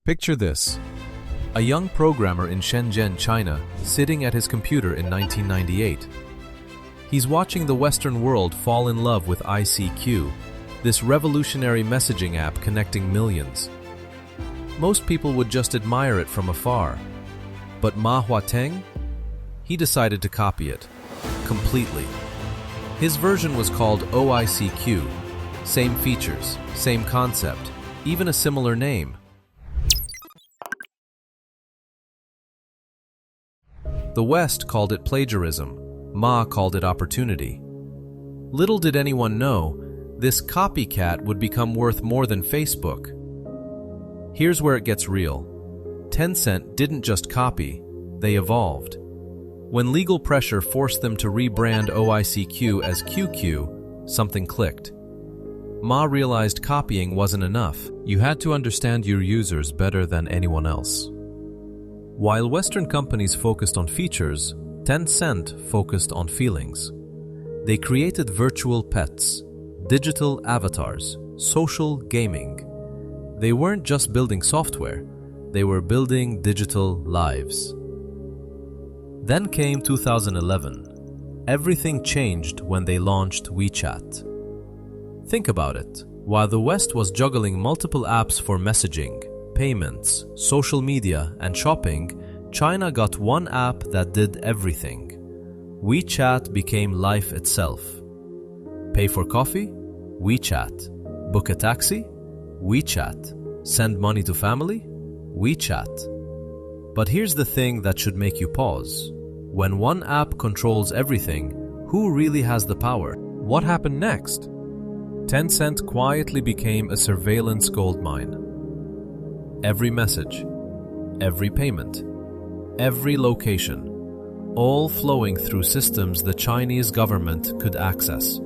Picture this. A young programmer in Shenzhen, China, sitting at his computer in 1998. He's watching the Western world fall in love with ICQ, this revolutionary messaging app connecting millions. Most people would just admire it from afar. But Ma Huateng? He decided to copy it. Completely. His version was called OICQ. Same features, same concept, even a similar name. The West called it plagiarism. Ma called it opportunity. Little did anyone know, this copycat would become worth more than Facebook. Here's where it gets real. Tencent didn't just copy, they evolved. When legal pressure forced them to rebrand OICQ as QQ, something clicked. Ma realized copying wasn't enough. You had to understand your users better than anyone else. While Western companies focused on features, Tencent focused on feelings. They created virtual pets, digital avatars, social gaming. They weren't just building software, they were building digital lives. Then came 2011. Everything changed when they launched WeChat. Think about it. While the West was juggling multiple apps for messaging, payments, social media, and shopping, China got one app that did everything. WeChat became life itself. Pay for coffee? WeChat. Book a taxi? WeChat. Send money to family? WeChat. But here's the thing that should make you pause. When one app controls everything, who really has the power? What happened next? Tencent quietly became a surveillance goldmine. Every message, every payment, every location, all flowing through systems the Chinese government could access.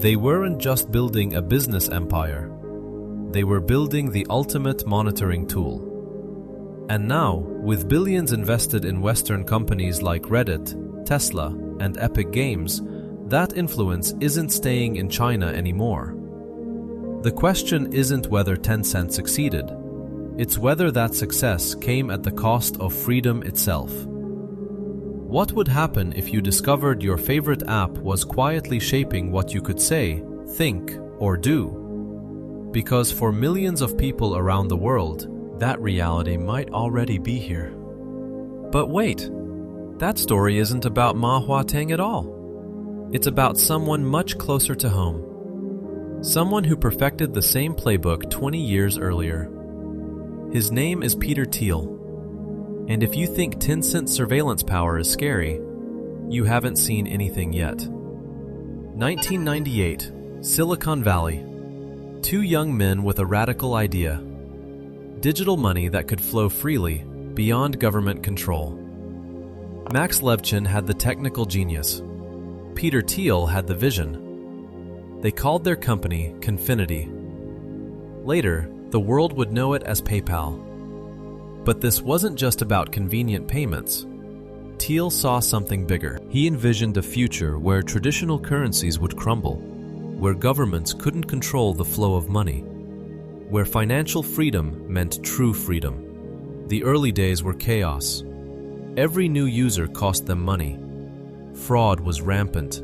They weren't just building a business empire, they were building the ultimate monitoring tool. And now, with billions invested in Western companies like Reddit, Tesla, and Epic Games, that influence isn't staying in China anymore. The question isn't whether Tencent succeeded. It's whether that success came at the cost of freedom itself. What would happen if you discovered your favorite app was quietly shaping what you could say, think, or do? Because for millions of people around the world, that reality might already be here. But wait, that story isn't about Ma Huateng at all. It's about someone much closer to home. Someone who perfected the same playbook 20 years earlier. His name is Peter Thiel. And if you think Tencent's surveillance power is scary, you haven't seen anything yet. 1998, Silicon Valley. Two young men with a radical idea. Digital money that could flow freely, beyond government control. Max Levchin had the technical genius. Peter Thiel had the vision. They called their company Confinity. Later, the world would know it as PayPal. But this wasn't just about convenient payments. Thiel saw something bigger. He envisioned a future where traditional currencies would crumble, where governments couldn't control the flow of money, where financial freedom meant true freedom. The early days were chaos. Every new user cost them money. Fraud was rampant.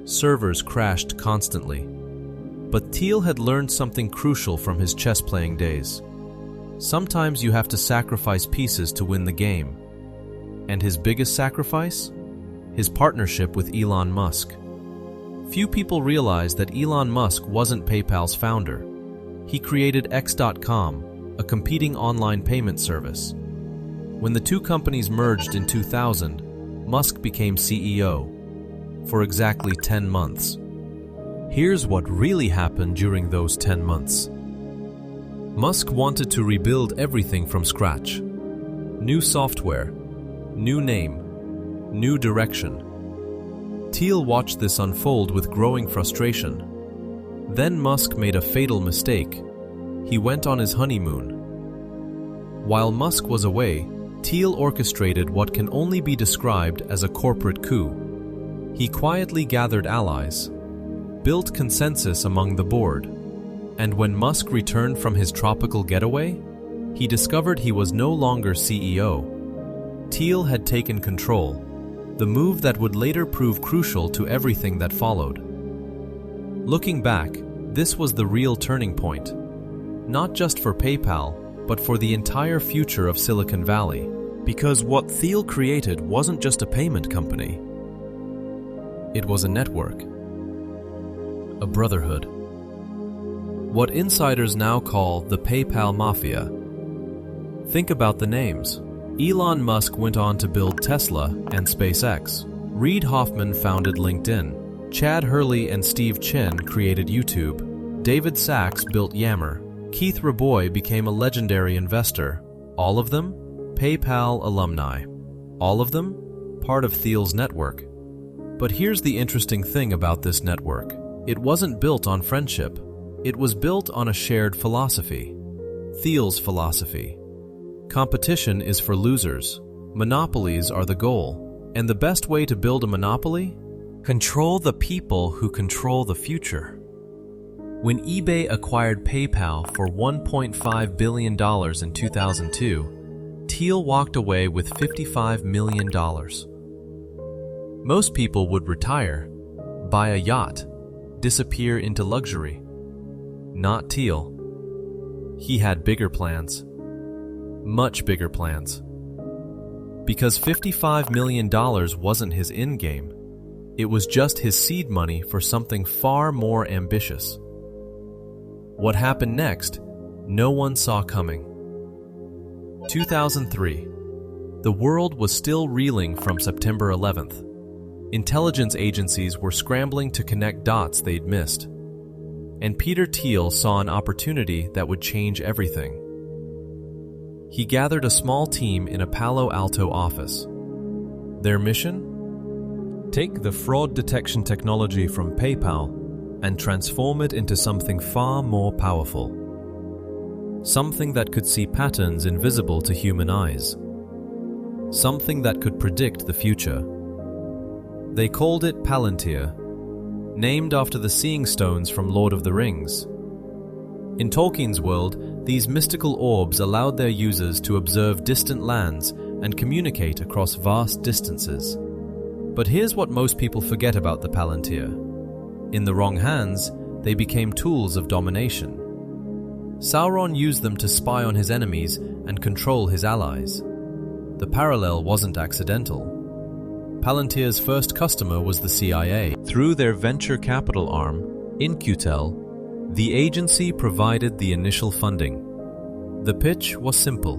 Servers crashed constantly. But Thiel had learned something crucial from his chess-playing days. Sometimes you have to sacrifice pieces to win the game. And his biggest sacrifice? His partnership with Elon Musk. Few people realize that Elon Musk wasn't PayPal's founder. He created X.com, a competing online payment service. When the two companies merged in 2000, Musk became CEO for exactly 10 months. Here's what really happened during those 10 months. Musk wanted to rebuild everything from scratch. New software, new name, new direction. Thiel watched this unfold with growing frustration. Then Musk made a fatal mistake. He went on his honeymoon. While Musk was away, Thiel orchestrated what can only be described as a corporate coup. He quietly gathered allies, built consensus among the board, and when Musk returned from his tropical getaway, he discovered he was no longer CEO. Thiel had taken control, the move that would later prove crucial to everything that followed. Looking back, this was the real turning point, not just for PayPal, but for the entire future of Silicon Valley. Because what Thiel created wasn't just a payment company. It was a network, a brotherhood. What insiders now call the PayPal Mafia. Think about the names. Elon Musk went on to build Tesla and SpaceX. Reid Hoffman founded LinkedIn. Chad Hurley and Steve Chen created YouTube. David Sachs built Yammer. Keith Rabois became a legendary investor. All of them PayPal alumni. All of them part of Thiel's network. But here's the interesting thing about this network. It wasn't built on friendship. It was built on a shared philosophy. Thiel's philosophy. Competition is for losers. Monopolies are the goal. And the best way to build a monopoly? Control the people who control the future. When eBay acquired PayPal for $1.5 billion in 2002, Thiel walked away with $55 million. Most people would retire, buy a yacht, disappear into luxury. Not Thiel. He had bigger plans. Much bigger plans. Because $55 million wasn't his end game. It was just his seed money for something far more ambitious. What happened next, no one saw coming. 2003. The world was still reeling from September 11th. Intelligence agencies were scrambling to connect dots they'd missed. And Peter Thiel saw an opportunity that would change everything. He gathered a small team in a Palo Alto office. Their mission? Take the fraud detection technology from PayPal and transform it into something far more powerful. Something that could see patterns invisible to human eyes. Something that could predict the future. They called it Palantir, named after the seeing stones from Lord of the Rings. In Tolkien's world, these mystical orbs allowed their users to observe distant lands and communicate across vast distances. But here's what most people forget about the Palantir. In the wrong hands, they became tools of domination. Sauron used them to spy on his enemies and control his allies. The parallel wasn't accidental. Palantir's first customer was the CIA. Through their venture capital arm, In-Q-Tel, the agency provided the initial funding. The pitch was simple.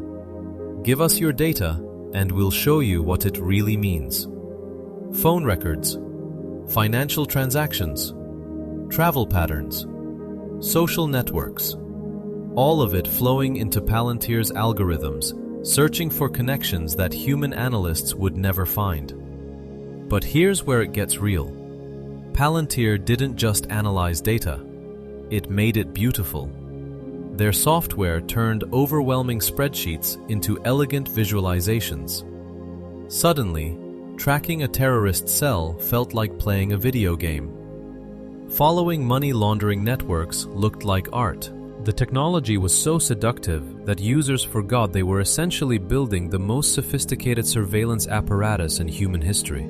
Give us your data, and we'll show you what it really means. Phone records, financial transactions, travel patterns, social networks, all of it flowing into Palantir's algorithms, searching for connections that human analysts would never find. But here's where it gets real. Palantir didn't just analyze data. It made it beautiful. Their software turned overwhelming spreadsheets into elegant visualizations. Suddenly, tracking a terrorist cell felt like playing a video game. Following money laundering networks looked like art. The technology was so seductive that users forgot they were essentially building the most sophisticated surveillance apparatus in human history.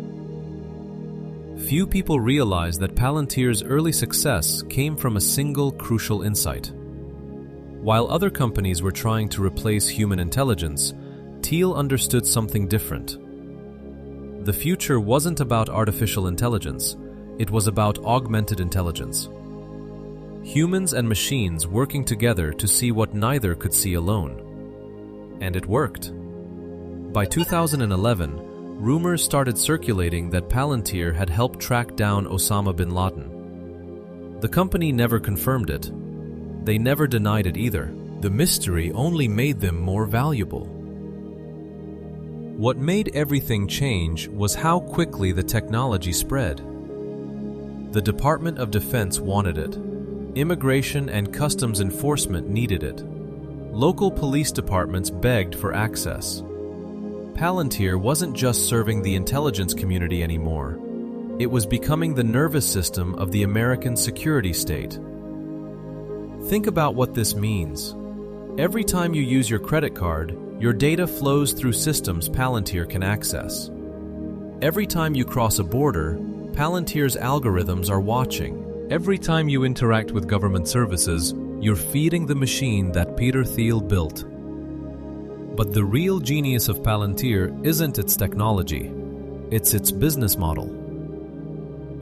Few people realized that Palantir's early success came from a single crucial insight. While other companies were trying to replace human intelligence, Thiel understood something different. The future wasn't about artificial intelligence, it was about augmented intelligence. Humans and machines working together to see what neither could see alone. And it worked. By 2011, rumors started circulating that Palantir had helped track down Osama bin Laden. The company never confirmed it. They never denied it either. The mystery only made them more valuable. What made everything change was how quickly the technology spread. The Department of Defense wanted it. Immigration and Customs Enforcement needed it. Local police departments begged for access. Palantir wasn't just serving the intelligence community anymore. It was becoming the nervous system of the American security state. Think about what this means. Every time you use your credit card, your data flows through systems Palantir can access. Every time you cross a border, Palantir's algorithms are watching. Every time you interact with government services, you're feeding the machine that Peter Thiel built. But the real genius of Palantir isn't its technology, it's its business model.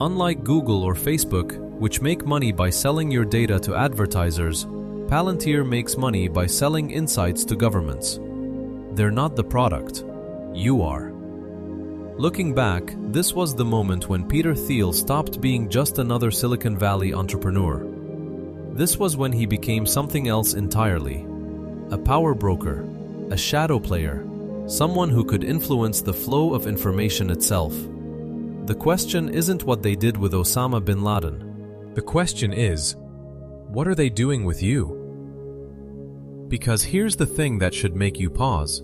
Unlike Google or Facebook, which make money by selling your data to advertisers, Palantir makes money by selling insights to governments. They're not the product, you are. Looking back, this was the moment when Peter Thiel stopped being just another Silicon Valley entrepreneur. This was when he became something else entirely. A power broker, a shadow player, someone who could influence the flow of information itself. The question isn't what they did with Osama bin Laden. The question is, what are they doing with you? Because here's the thing that should make you pause.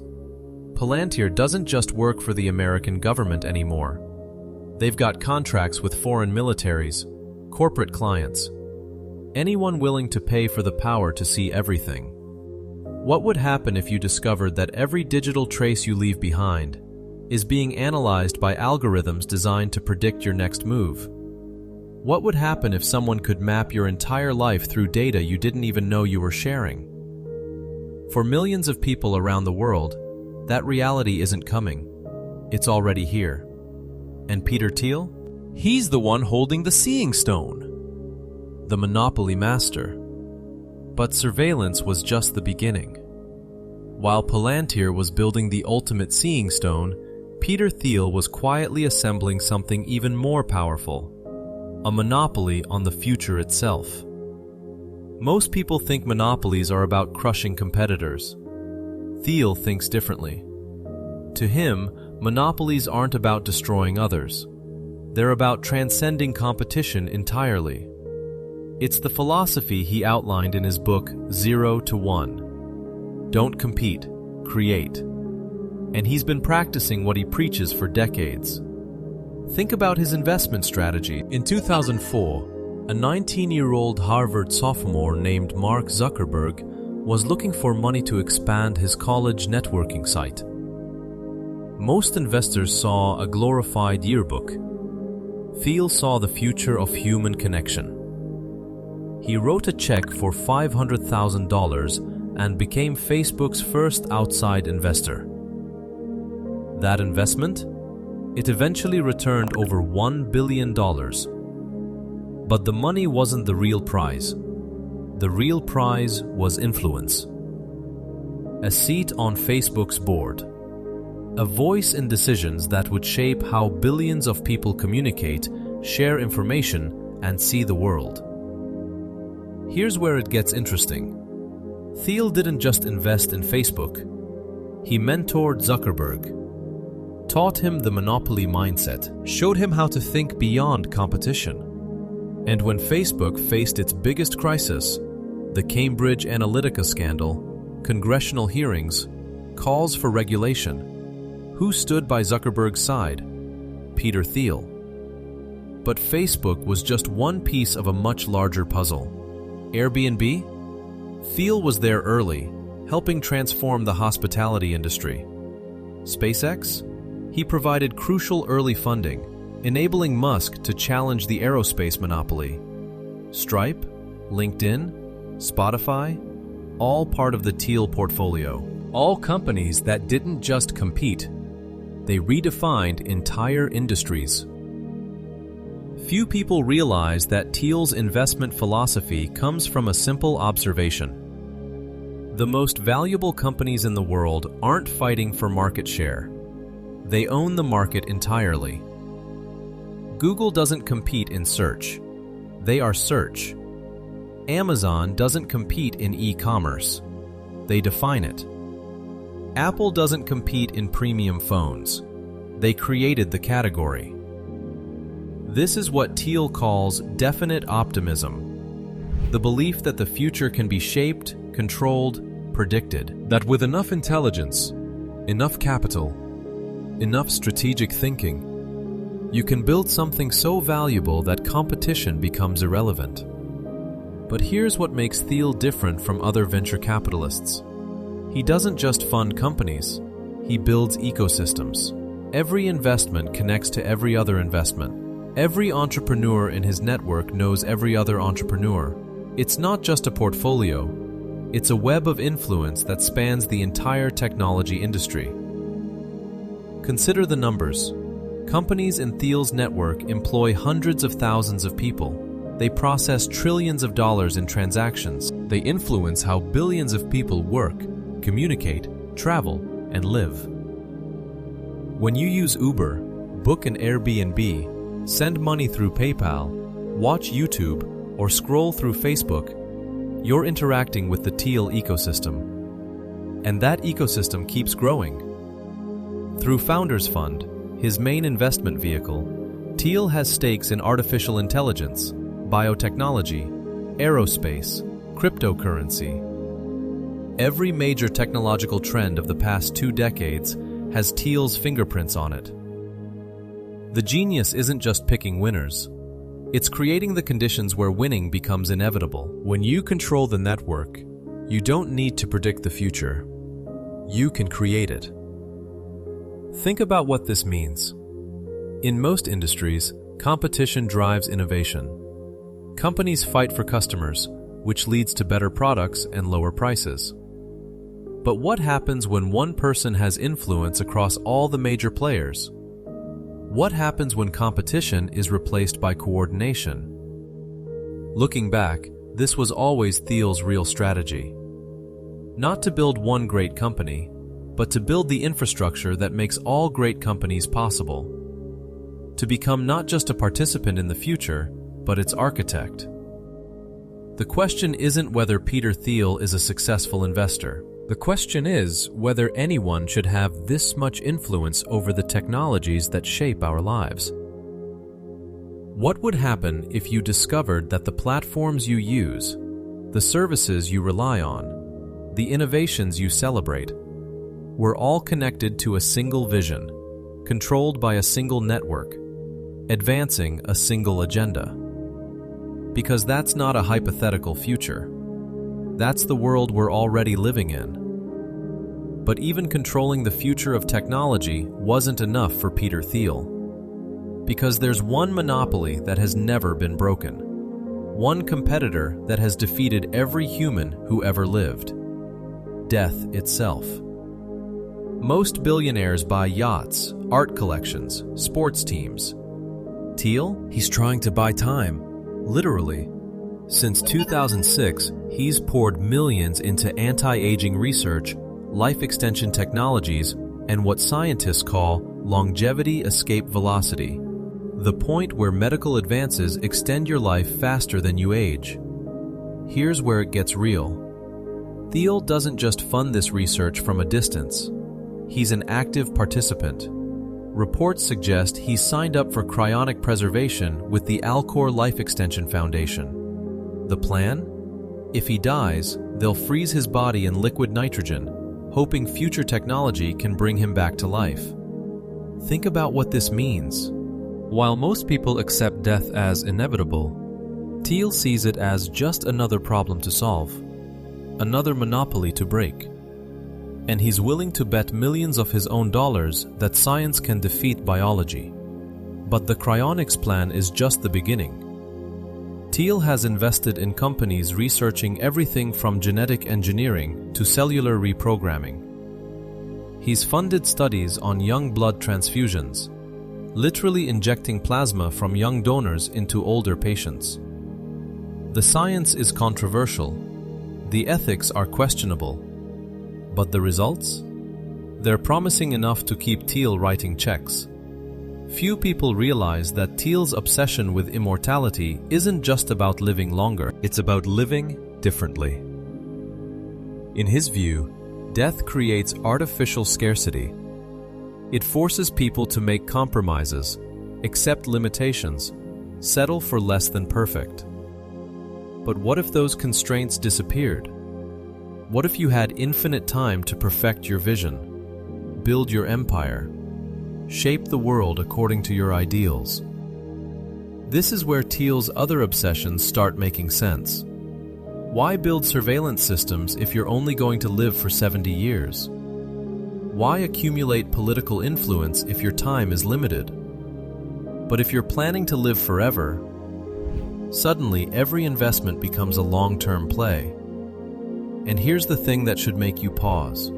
Palantir doesn't just work for the American government anymore. They've got contracts with foreign militaries, corporate clients, anyone willing to pay for the power to see everything. What would happen if you discovered that every digital trace you leave behind is being analyzed by algorithms designed to predict your next move? What would happen if someone could map your entire life through data you didn't even know you were sharing? For millions of people around the world, that reality isn't coming. It's already here. And Peter Thiel? He's the one holding the seeing stone, the monopoly master. But surveillance was just the beginning. While Palantir was building the ultimate seeing stone, Peter Thiel was quietly assembling something even more powerful, a monopoly on the future itself. Most people think monopolies are about crushing competitors. Thiel thinks differently. To him, monopolies aren't about destroying others. They're about transcending competition entirely. It's the philosophy he outlined in his book 0 to 1. Don't compete, create. And he's been practicing what he preaches for decades. Think about his investment strategy. In 2004, a 19-year-old Harvard sophomore named Mark Zuckerberg was looking for money to expand his college networking site. Most investors saw a glorified yearbook. Thiel saw the future of human connection. He wrote a check for $500,000 and became Facebook's first outside investor. That investment? It eventually returned over $1 billion. But the money wasn't the real prize. The real prize was influence. A seat on Facebook's board. A voice in decisions that would shape how billions of people communicate, share information, and see the world. Here's where it gets interesting. Thiel didn't just invest in Facebook. He mentored Zuckerberg, taught him the monopoly mindset, showed him how to think beyond competition. And when Facebook faced its biggest crisis, the Cambridge Analytica scandal, congressional hearings, calls for regulation, who stood by Zuckerberg's side? Peter Thiel. But Facebook was just one piece of a much larger puzzle. Airbnb? Thiel was there early, helping transform the hospitality industry. SpaceX? He provided crucial early funding, enabling Musk to challenge the aerospace monopoly. Stripe? LinkedIn? Spotify? All part of the Thiel portfolio. All companies that didn't just compete, they redefined entire industries. Few people realize that Thiel's investment philosophy comes from a simple observation. The most valuable companies in the world aren't fighting for market share. They own the market entirely. Google doesn't compete in search. They are search. Amazon doesn't compete in e-commerce. They define it. Apple doesn't compete in premium phones. They created the category. This is what Thiel calls definite optimism, the belief that the future can be shaped, controlled, predicted. That with enough intelligence, enough capital, enough strategic thinking, you can build something so valuable that competition becomes irrelevant. But here's what makes Thiel different from other venture capitalists. He doesn't just fund companies, he builds ecosystems. Every investment connects to every other investment. Every entrepreneur in his network knows every other entrepreneur. It's not just a portfolio, it's a web of influence that spans the entire technology industry. Consider the numbers. Companies in Thiel's network employ hundreds of thousands of people. They process trillions of dollars in transactions. They influence how billions of people work, communicate, travel, and live. When you use Uber, book an Airbnb, send money through PayPal, watch YouTube, or scroll through Facebook, you're interacting with the Thiel ecosystem. And that ecosystem keeps growing. Through Founders Fund, his main investment vehicle, Thiel has stakes in artificial intelligence, biotechnology, aerospace, cryptocurrency. Every major technological trend of the past 2 decades has Thiel's fingerprints on it. The genius isn't just picking winners. It's creating the conditions where winning becomes inevitable. When you control the network, you don't need to predict the future. You can create it. Think about what this means. In most industries, competition drives innovation. Companies fight for customers, which leads to better products and lower prices. But what happens when one person has influence across all the major players? What happens when competition is replaced by coordination? Looking back, this was always Thiel's real strategy. Not to build one great company, but to build the infrastructure that makes all great companies possible. To become not just a participant in the future, but its architect. The question isn't whether Peter Thiel is a successful investor. The question is whether anyone should have this much influence over the technologies that shape our lives. What would happen if you discovered that the platforms you use, the services you rely on, the innovations you celebrate, were all connected to a single vision, controlled by a single network, advancing a single agenda? Because that's not a hypothetical future. That's the world we're already living in. But even controlling the future of technology wasn't enough for Peter Thiel. Because there's one monopoly that has never been broken. One competitor that has defeated every human who ever lived. Death itself. Most billionaires buy yachts, art collections, sports teams. Thiel? He's trying to buy time. Literally. Since 2006, he's poured millions into anti-aging research, life extension technologies, and what scientists call longevity escape velocity, the point where medical advances extend your life faster than you age. Here's where it gets real. Thiel doesn't just fund this research from a distance. He's an active participant. Reports suggest he's signed up for cryonic preservation with the Alcor Life Extension Foundation. The plan? If he dies, they'll freeze his body in liquid nitrogen, hoping future technology can bring him back to life. Think about what this means. While most people accept death as inevitable, Thiel sees it as just another problem to solve, another monopoly to break. And he's willing to bet millions of his own dollars that science can defeat biology. But the cryonics plan is just the beginning. Thiel has invested in companies researching everything from genetic engineering to cellular reprogramming. He's funded studies on young blood transfusions, literally injecting plasma from young donors into older patients. The science is controversial. The ethics are questionable. But the results? They're promising enough to keep Thiel writing checks. Few people realize that Thiel's obsession with immortality isn't just about living longer, it's about living differently. In his view, death creates artificial scarcity. It forces people to make compromises, accept limitations, settle for less than perfect. But what if those constraints disappeared? What if you had infinite time to perfect your vision, build your empire, shape the world according to your ideals? This is where Thiel's other obsessions start making sense. Why build surveillance systems if you're only going to live for 70 years? Why accumulate political influence if your time is limited? But if you're planning to live forever, suddenly every investment becomes a long-term play. And here's the thing that should make you pause.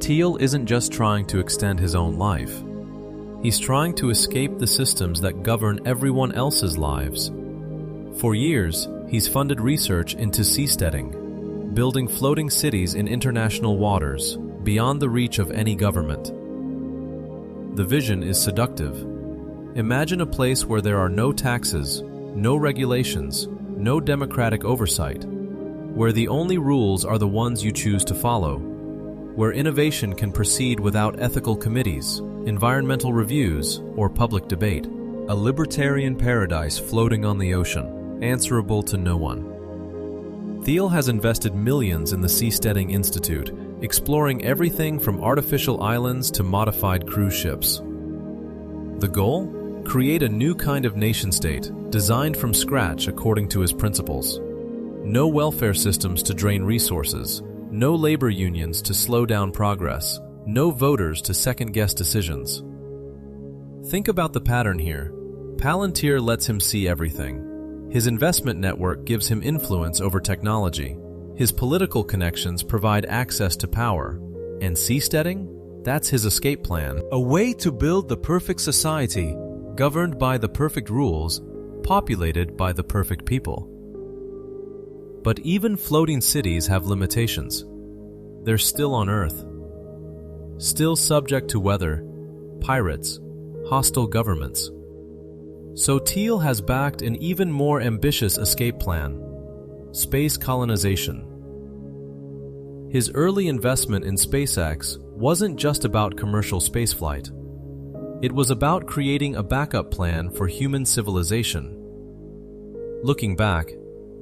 Thiel isn't just trying to extend his own life. He's trying to escape the systems that govern everyone else's lives. For years, he's funded research into seasteading, building floating cities in international waters, beyond the reach of any government. The vision is seductive. Imagine a place where there are no taxes, no regulations, no democratic oversight, where the only rules are the ones you choose to follow, where innovation can proceed without ethical committees, environmental reviews, or public debate. A libertarian paradise floating on the ocean, answerable to no one. Thiel has invested millions in the Seasteading Institute, exploring everything from artificial islands to modified cruise ships. The goal? Create a new kind of nation-state, designed from scratch according to his principles. No welfare systems to drain resources, no labor unions to slow down progress, no voters to second-guess decisions. Think about the pattern here. Palantir lets him see everything. His investment network gives him influence over technology. His political connections provide access to power. And seasteading? That's his escape plan. A way to build the perfect society, governed by the perfect rules, populated by the perfect people. But even floating cities have limitations. They're still on Earth. Still subject to weather, pirates, hostile governments. So Thiel has backed an even more ambitious escape plan: space colonization. His early investment in SpaceX wasn't just about commercial spaceflight. It was about creating a backup plan for human civilization. Looking back,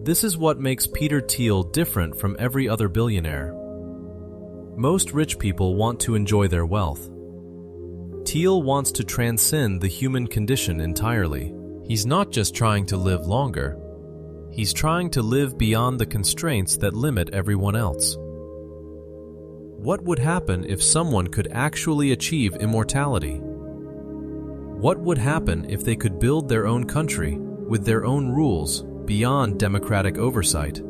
this is what makes Peter Thiel different from every other billionaire. Most rich people want to enjoy their wealth. Thiel wants to transcend the human condition entirely. He's not just trying to live longer. He's trying to live beyond the constraints that limit everyone else. What would happen if someone could actually achieve immortality? What would happen if they could build their own country with their own rules beyond democratic oversight?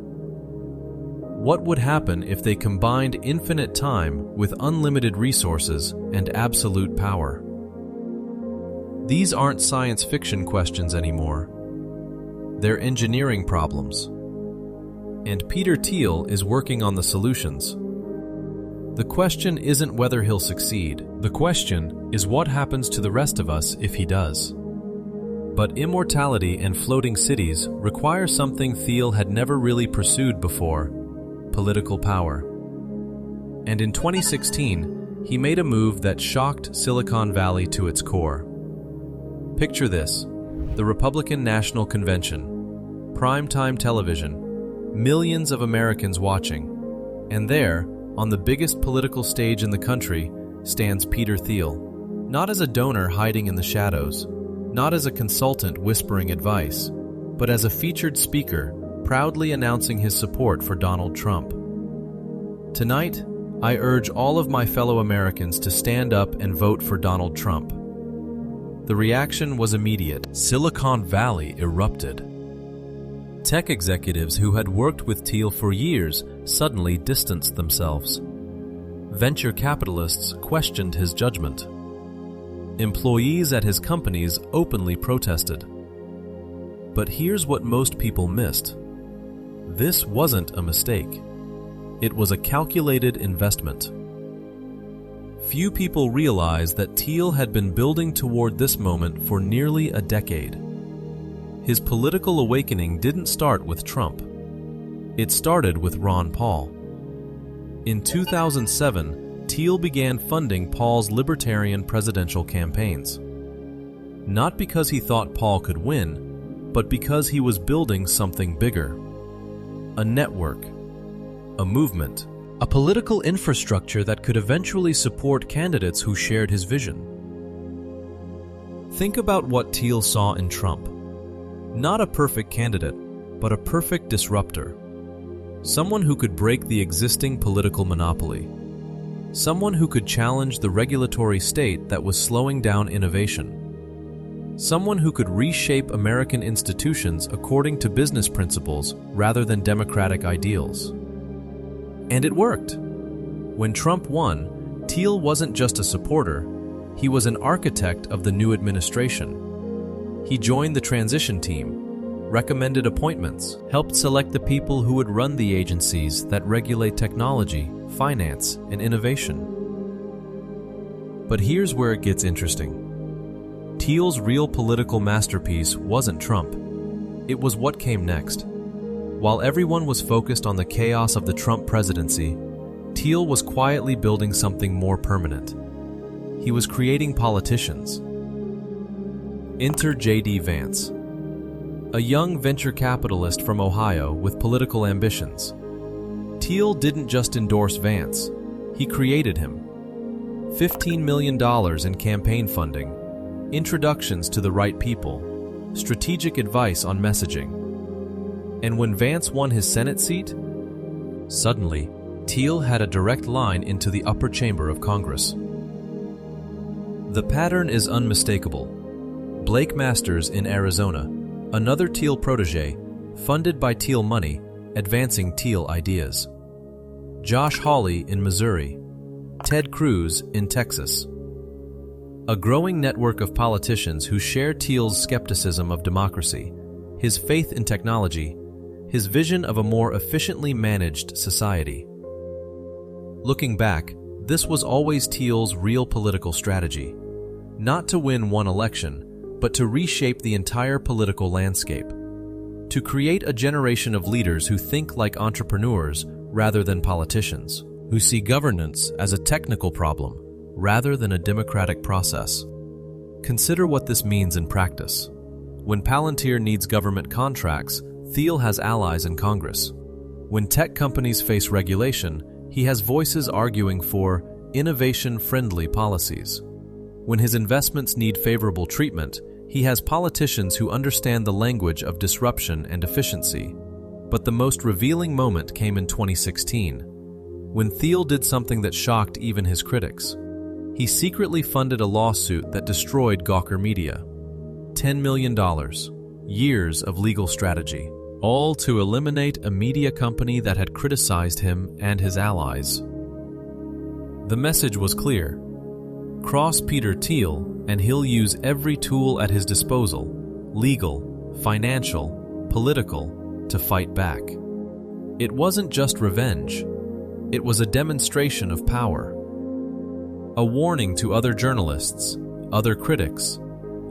What would happen if they combined infinite time with unlimited resources and absolute power? These aren't science fiction questions anymore. They're engineering problems. And Peter Thiel is working on the solutions. The question isn't whether he'll succeed. The question is what happens to the rest of us if he does. But immortality and floating cities require something Thiel had never really pursued before: political power. And in 2016, he made a move that shocked Silicon Valley to its core. Picture this: the Republican National Convention, primetime television, millions of Americans watching, and there, on the biggest political stage in the country, stands Peter Thiel, not as a donor hiding in the shadows, not as a consultant whispering advice, but as a featured speaker, proudly announcing his support for Donald Trump. Tonight, I urge all of my fellow Americans to stand up and vote for Donald Trump. The reaction was immediate. Silicon Valley erupted. Tech executives who had worked with Thiel for years suddenly distanced themselves. Venture capitalists questioned his judgment. Employees at his companies openly protested. But here's what most people missed. This wasn't a mistake. It was a calculated investment. Few people realize that Thiel had been building toward this moment for nearly a decade. His political awakening didn't start with Trump. It started with Ron Paul. In 2007, Thiel began funding Paul's libertarian presidential campaigns. Not because he thought Paul could win, but because he was building something bigger. A network, a movement, a political infrastructure that could eventually support candidates who shared his vision. Think about what Thiel saw in Trump. Not a perfect candidate, but a perfect disruptor. Someone who could break the existing political monopoly. Someone who could challenge the regulatory state that was slowing down innovation. Someone who could reshape American institutions according to business principles rather than democratic ideals. And it worked. When Trump won, Thiel wasn't just a supporter, he was an architect of the new administration. He joined the transition team, recommended appointments, helped select the people who would run the agencies that regulate technology, finance, and innovation. But here's where it gets interesting. Thiel's real political masterpiece wasn't Trump. It was what came next. While everyone was focused on the chaos of the Trump presidency, Thiel was quietly building something more permanent. He was creating politicians. Enter J.D. Vance, a young venture capitalist from Ohio with political ambitions. Thiel didn't just endorse Vance, he created him. $15 million in campaign funding, introductions to the right people, strategic advice on messaging. And when Vance won his Senate seat, suddenly, Thiel had a direct line into the upper chamber of Congress. The pattern is unmistakable. Blake Masters in Arizona, another Thiel protege, funded by Thiel money, advancing Thiel ideas. Josh Hawley in Missouri, Ted Cruz in Texas. A growing network of politicians who share Thiel's skepticism of democracy, his faith in technology, his vision of a more efficiently managed society. Looking back, this was always Thiel's real political strategy. Not to win one election, but to reshape the entire political landscape. To create a generation of leaders who think like entrepreneurs rather than politicians, who see governance as a technical problem rather than a democratic process. Consider what this means in practice. When Palantir needs government contracts, Thiel has allies in Congress. When tech companies face regulation, he has voices arguing for innovation-friendly policies. When his investments need favorable treatment, he has politicians who understand the language of disruption and efficiency. But the most revealing moment came in 2016, when Thiel did something that shocked even his critics. He secretly funded a lawsuit that destroyed Gawker Media. $10 million, years of legal strategy, all to eliminate a media company that had criticized him and his allies. The message was clear. Cross Peter Thiel, and he'll use every tool at his disposal, legal, financial, political, to fight back. It wasn't just revenge. It was a demonstration of power. A warning to other journalists, other critics,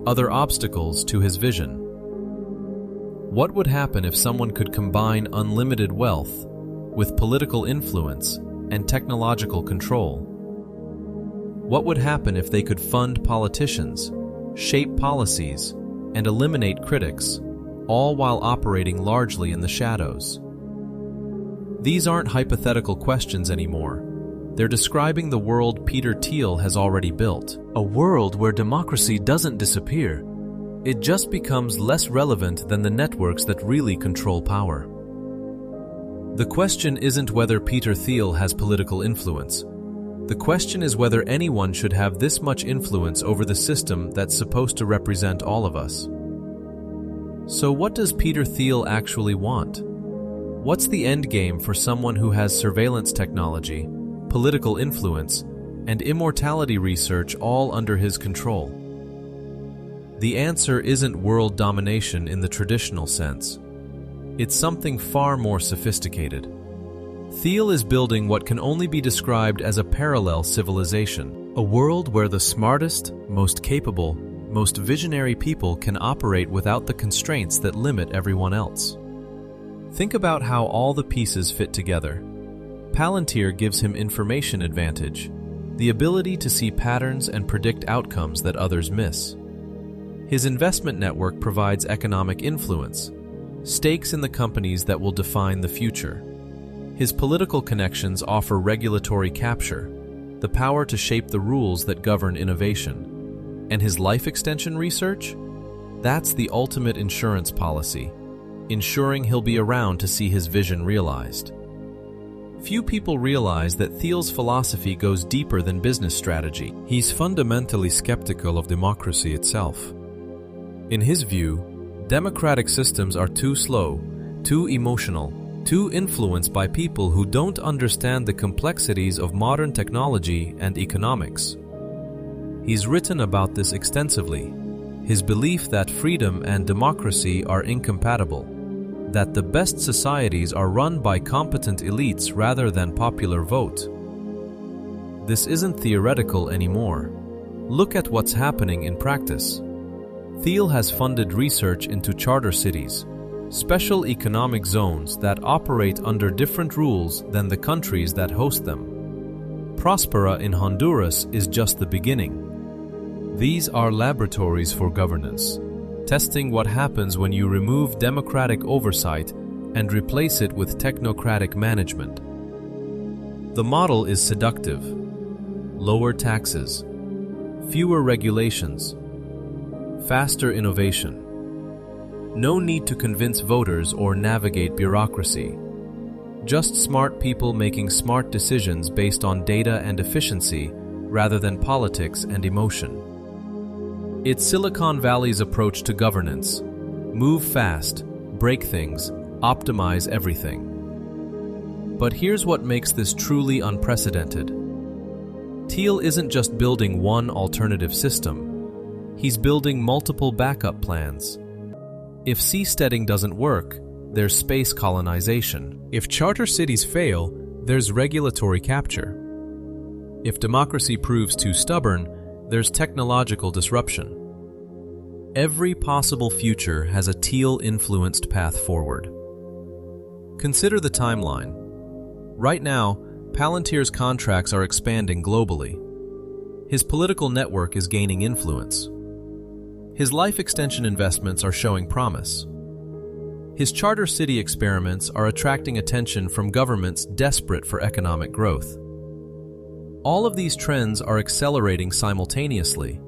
other obstacles to his vision. What would happen if someone could combine unlimited wealth with political influence and technological control? What would happen if they could fund politicians, shape policies, and eliminate critics, all while operating largely in the shadows? These aren't hypothetical questions anymore. They're describing the world Peter Thiel has already built. A world where democracy doesn't disappear. It just becomes less relevant than the networks that really control power. The question isn't whether Peter Thiel has political influence. The question is whether anyone should have this much influence over the system that's supposed to represent all of us. So what does Peter Thiel actually want? What's the end game for someone who has surveillance technology, political influence, and immortality research all under his control? The answer isn't world domination in the traditional sense. It's something far more sophisticated. Thiel is building what can only be described as a parallel civilization, a world where the smartest, most capable, most visionary people can operate without the constraints that limit everyone else. Think about how all the pieces fit together. Palantir gives him information advantage, the ability to see patterns and predict outcomes that others miss. His investment network provides economic influence, stakes in the companies that will define the future. His political connections offer regulatory capture, the power to shape the rules that govern innovation. And his life extension research? That's the ultimate insurance policy, ensuring he'll be around to see his vision realized. Few people realize that Thiel's philosophy goes deeper than business strategy. He's fundamentally skeptical of democracy itself. In his view, democratic systems are too slow, too emotional, too influenced by people who don't understand the complexities of modern technology and economics. He's written about this extensively. His belief that freedom and democracy are incompatible, that the best societies are run by competent elites rather than popular vote. This isn't theoretical anymore. Look at what's happening in practice. Thiel has funded research into charter cities, special economic zones that operate under different rules than the countries that host them. Prospera in Honduras is just the beginning. These are laboratories for governance, testing what happens when you remove democratic oversight and replace it with technocratic management. The model is seductive. Lower taxes, fewer regulations, faster innovation. No need to convince voters or navigate bureaucracy. Just smart people making smart decisions based on data and efficiency rather than politics and emotion. It's Silicon Valley's approach to governance. Move fast, break things, optimize everything. But here's what makes this truly unprecedented. Thiel isn't just building one alternative system. He's building multiple backup plans. If seasteading doesn't work, there's space colonization. If charter cities fail, there's regulatory capture. If democracy proves too stubborn, there's technological disruption. Every possible future has a Thiel-influenced path forward. Consider the timeline. Right now, Palantir's contracts are expanding globally. His political network is gaining influence. His life extension investments are showing promise. His charter city experiments are attracting attention from governments desperate for economic growth. All of these trends are accelerating simultaneously.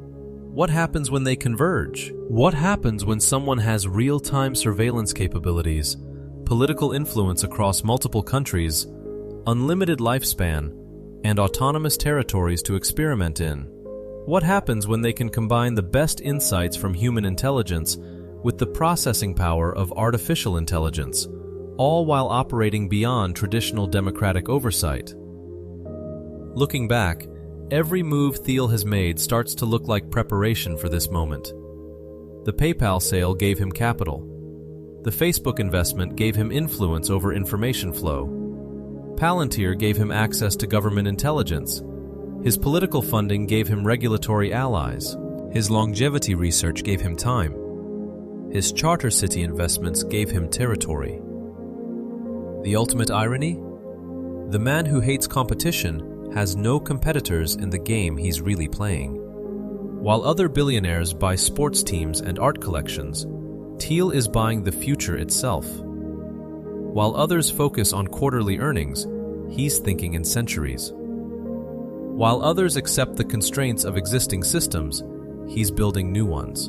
What happens when they converge? What happens when someone has real-time surveillance capabilities, political influence across multiple countries, unlimited lifespan, and autonomous territories to experiment in? What happens when they can combine the best insights from human intelligence with the processing power of artificial intelligence, all while operating beyond traditional democratic oversight? Looking back, every move Thiel has made starts to look like preparation for this moment. The PayPal sale gave him capital. The Facebook investment gave him influence over information flow. Palantir gave him access to government intelligence. His political funding gave him regulatory allies. His longevity research gave him time. His charter city investments gave him territory. The ultimate irony? The man who hates competition has no competitors in the game he's really playing. While other billionaires buy sports teams and art collections, Thiel is buying the future itself. While others focus on quarterly earnings, he's thinking in centuries. While others accept the constraints of existing systems, he's building new ones.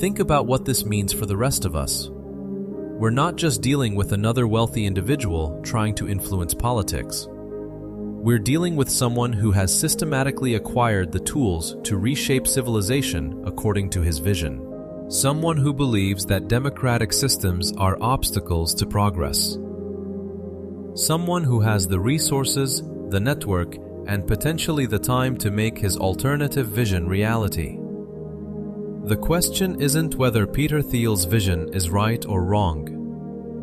Think about what this means for the rest of us. We're not just dealing with another wealthy individual trying to influence politics. We're dealing with someone who has systematically acquired the tools to reshape civilization according to his vision. Someone who believes that democratic systems are obstacles to progress. Someone who has the resources, the network, and potentially the time to make his alternative vision reality. The question isn't whether Peter Thiel's vision is right or wrong.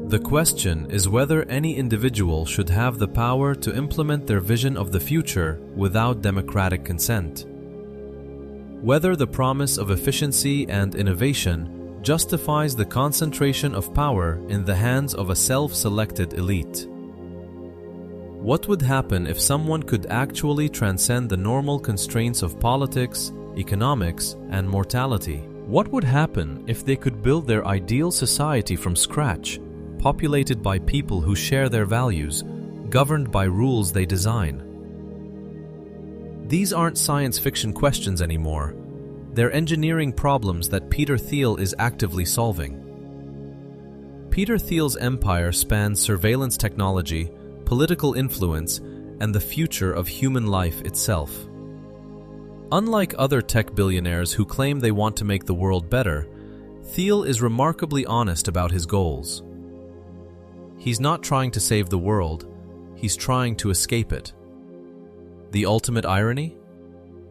The question is whether any individual should have the power to implement their vision of the future without democratic consent. Whether the promise of efficiency and innovation justifies the concentration of power in the hands of a self-selected elite. What would happen if someone could actually transcend the normal constraints of politics, economics, and mortality? What would happen if they could build their ideal society from scratch, populated by people who share their values, governed by rules they design? These aren't science fiction questions anymore. They're engineering problems that Peter Thiel is actively solving. Peter Thiel's empire spans surveillance technology, political influence, and the future of human life itself. Unlike other tech billionaires who claim they want to make the world better, Thiel is remarkably honest about his goals. He's not trying to save the world, he's trying to escape it. The ultimate irony?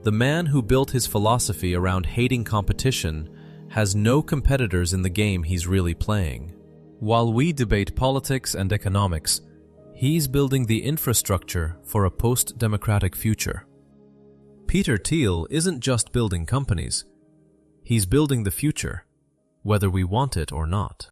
The man who built his philosophy around hating competition has no competitors in the game he's really playing. While we debate politics and economics, he's building the infrastructure for a post-democratic future. Peter Thiel isn't just building companies, he's building the future, whether we want it or not.